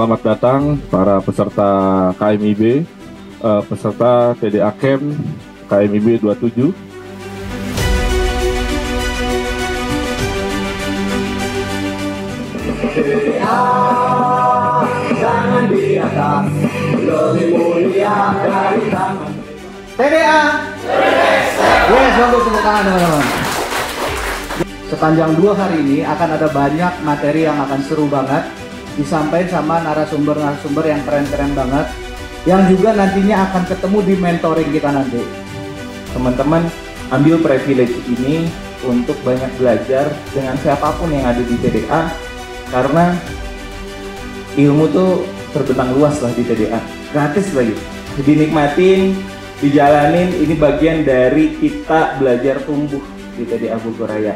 Selamat datang para peserta KMIB, peserta TDA Camp KMIB 27. Jangan di atas, lebih mulia dari tangan. TDA, yes, bagus, tepuk tangan teman-teman. Sepanjang 2 hari ini akan ada banyak materi yang akan seru banget disampaikan sama narasumber-narasumber yang keren-keren banget, yang juga nantinya akan ketemu di mentoring kita nanti. Teman-teman ambil privilege ini untuk banyak belajar dengan siapapun yang ada di TDA, karena ilmu tuh terbentang luas lah di TDA, gratis lagi, dinikmatin, dijalanin. Ini bagian dari kita belajar tumbuh di TDA Bogor Raya.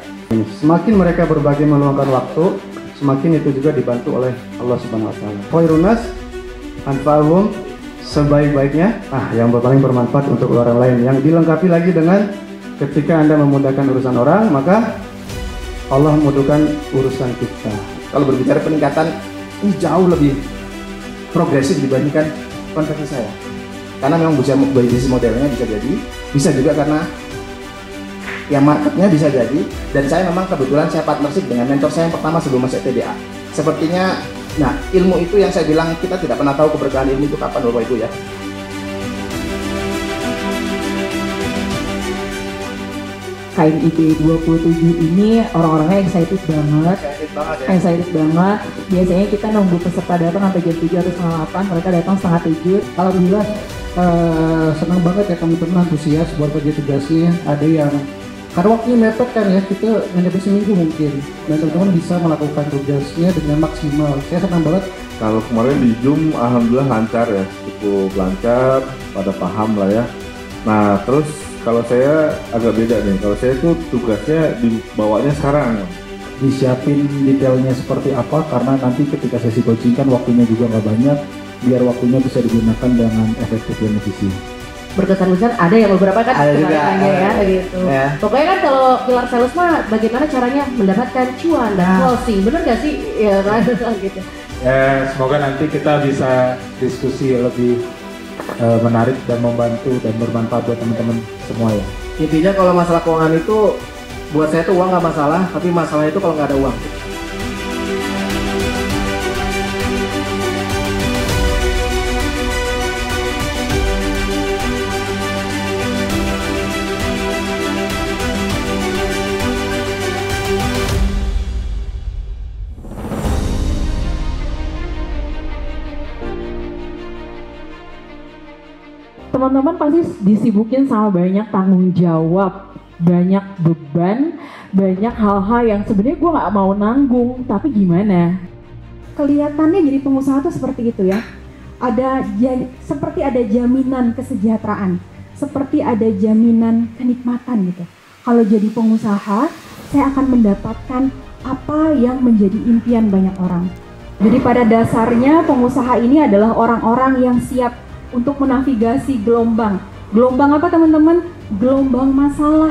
Semakin mereka berbagi meluangkan waktu, semakin itu juga dibantu oleh Allah Subhanahu Wa Taala. Khairunas anfa'uhum, sebaik-baiknya, yang paling bermanfaat untuk orang lain. Yang dilengkapi lagi dengan ketika Anda memudahkan urusan orang, maka Allah memudahkan urusan kita. Kalau berbicara peningkatan, ini jauh lebih progresif dibandingkan konversi saya. Karena memang bisnis modelnya bisa juga karena yang marketnya bisa jadi, dan saya memang kebetulan saya partnership dengan mentor saya yang pertama sebelum masuk TDA. Sepertinya, nah ilmu itu yang saya bilang kita tidak pernah tahu keberkahan ilmu itu kapan Bapak Ibu ya. KMIB 27 ini orang-orangnya excited banget. Excited banget. Biasanya kita nunggu peserta datang sampai jam 7 atau setengah 8, mereka datang setengah 7. Alhamdulillah senang banget ya teman-teman antusias buat kerja tugasnya. Ada yang karena waktunya mepet kan ya, kita nyampe seminggu mungkin, dan teman-teman bisa melakukan tugasnya dengan maksimal. Saya senang banget. Kalau kemarin di Zoom, alhamdulillah lancar ya, cukup lancar, pada paham lah ya. Nah terus kalau saya agak beda nih, kalau saya tuh tugasnya dibawanya sekarang. Disiapin detailnya seperti apa, karena nanti ketika sesi coaching kan waktunya juga nggak banyak, biar waktunya bisa digunakan dengan efektif dan efisien. Berkesan besar, ada yang beberapa kan ada juga ya gitu. Ya. Pokoknya kan kalau pilar sales mah bagaimana caranya mendapatkan cuan dan closing, bener gak sih? Ya kan gitu. Ya, semoga nanti kita bisa diskusi lebih menarik dan membantu dan bermanfaat buat teman-teman semua ya. Intinya kalau masalah keuangan itu, buat saya tuh uang nggak masalah, tapi masalah itu kalau nggak ada uang. Teman-teman pasti disibukin sama banyak tanggung jawab, banyak beban, banyak hal-hal yang sebenarnya gue nggak mau nanggung, tapi gimana? Kelihatannya jadi pengusaha tuh seperti itu ya. Seperti ada jaminan kesejahteraan, seperti ada jaminan kenikmatan gitu. Kalau jadi pengusaha, saya akan mendapatkan apa yang menjadi impian banyak orang. Jadi pada dasarnya pengusaha ini adalah orang-orang yang siap untuk menavigasi gelombang. Gelombang apa teman-teman? Gelombang masalah.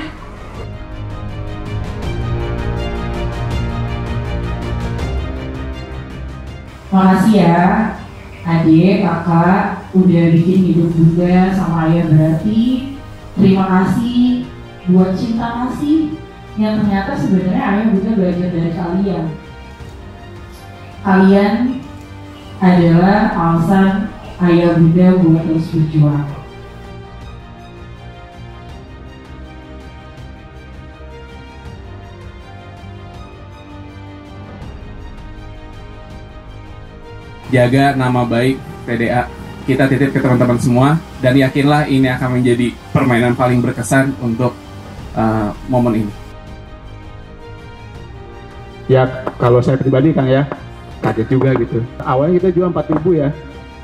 Makasih ya adik, kakak udah bikin hidup juga sama ayah berarti. Terima kasih buat cinta kasih yang ternyata sebenarnya ayah juga belajar dari kalian. Kalian adalah alasan ayah bunda buat terus berjuang. Jaga nama baik TDA. Kita titip ke teman-teman semua, dan yakinlah ini akan menjadi permainan paling berkesan untuk momen ini. Ya kalau saya pribadi Kang ya, kaget juga gitu. Awalnya kita jual 4.000 ya,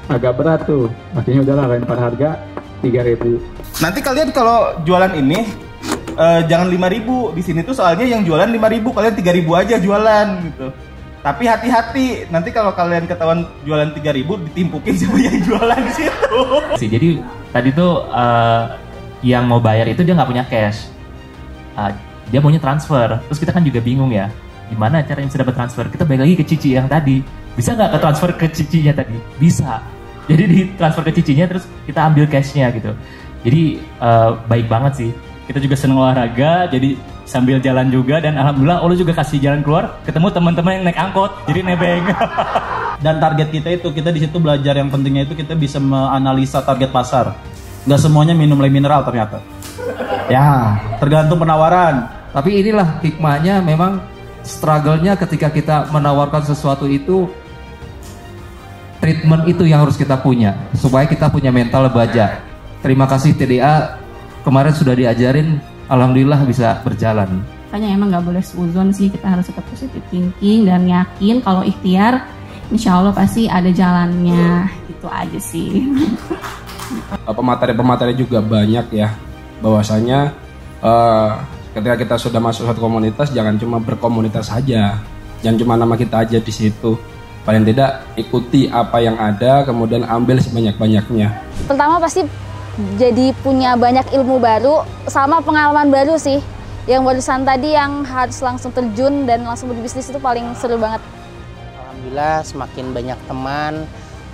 agak berat tuh. Akhirnya udahlah lempar harga 3.000. Nanti kalian kalau jualan ini jangan 5.000 di sini tuh, soalnya yang jualan 5.000, kalian 3.000 aja jualan gitu. Tapi hati-hati, nanti kalau kalian ketahuan jualan 3.000 ditimpukin sama yang jualan di situ. Jadi tadi tuh yang mau bayar itu dia nggak punya cash, dia maunya transfer. Terus kita kan juga bingung ya, gimana caranya bisa dapat transfer. Kita balik lagi ke Cici yang tadi, bisa nggak ke transfer ke cicinya tadi? Bisa. Jadi di transfer ke cicinya terus kita ambil cashnya gitu. Jadi baik banget sih. Kita juga seneng olahraga, jadi sambil jalan juga, dan alhamdulillah Allah juga kasih jalan keluar, ketemu teman-teman yang naik angkot, jadi nebeng. Dan target kita itu, kita di situ belajar yang pentingnya itu kita bisa menganalisa target pasar. Nggak semuanya minum mineral ternyata. Ya, tergantung penawaran. Tapi inilah hikmahnya, memang struggle-nya ketika kita menawarkan sesuatu itu, treatment itu yang harus kita punya, supaya kita punya mental baja. Terima kasih TDA, kemarin sudah diajarin, alhamdulillah bisa berjalan. Makanya emang nggak boleh seuzon sih, kita harus tetap positive thinking dan yakin kalau ikhtiar, insya Allah pasti ada jalannya, gitu aja sih. Pemateri-pemateri juga banyak ya, bahwasanya ketika kita sudah masuk satu komunitas, jangan cuma berkomunitas saja, jangan cuma nama kita aja di situ. Paling tidak ikuti apa yang ada, kemudian ambil sebanyak-banyaknya. Pertama pasti jadi punya banyak ilmu baru sama pengalaman baru sih. Yang barusan tadi yang harus langsung terjun dan langsung berbisnis itu paling seru banget. Alhamdulillah semakin banyak teman,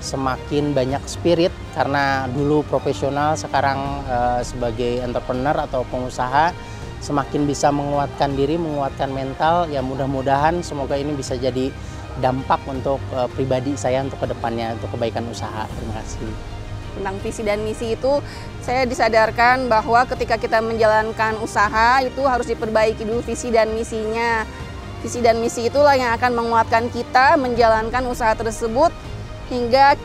semakin banyak spirit, karena dulu profesional, sekarang sebagai entrepreneur atau pengusaha, semakin bisa menguatkan diri, menguatkan mental. Ya mudah-mudahan semoga ini bisa jadi dampak untuk pribadi saya untuk kedepannya, untuk kebaikan usaha. Terima kasih. Tentang visi dan misi itu, saya disadarkan bahwa ketika kita menjalankan usaha itu harus diperbaiki dulu visi dan misinya. Visi dan misi itulah yang akan menguatkan kita menjalankan usaha tersebut hingga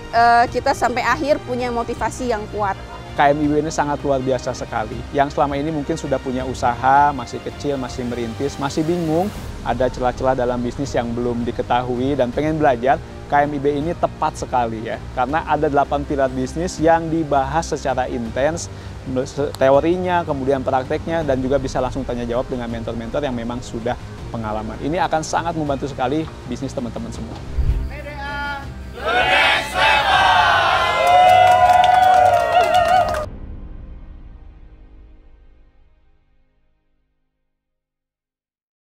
kita sampai akhir punya motivasi yang kuat. KMIB ini sangat luar biasa sekali. Yang selama ini mungkin sudah punya usaha, masih kecil, masih merintis, masih bingung, ada celah-celah dalam bisnis yang belum diketahui dan pengen belajar, KMIB ini tepat sekali ya. Karena ada 8 pilar bisnis yang dibahas secara intens, teorinya, kemudian prakteknya, dan juga bisa langsung tanya jawab dengan mentor-mentor yang memang sudah pengalaman. Ini akan sangat membantu sekali bisnis teman-teman semua.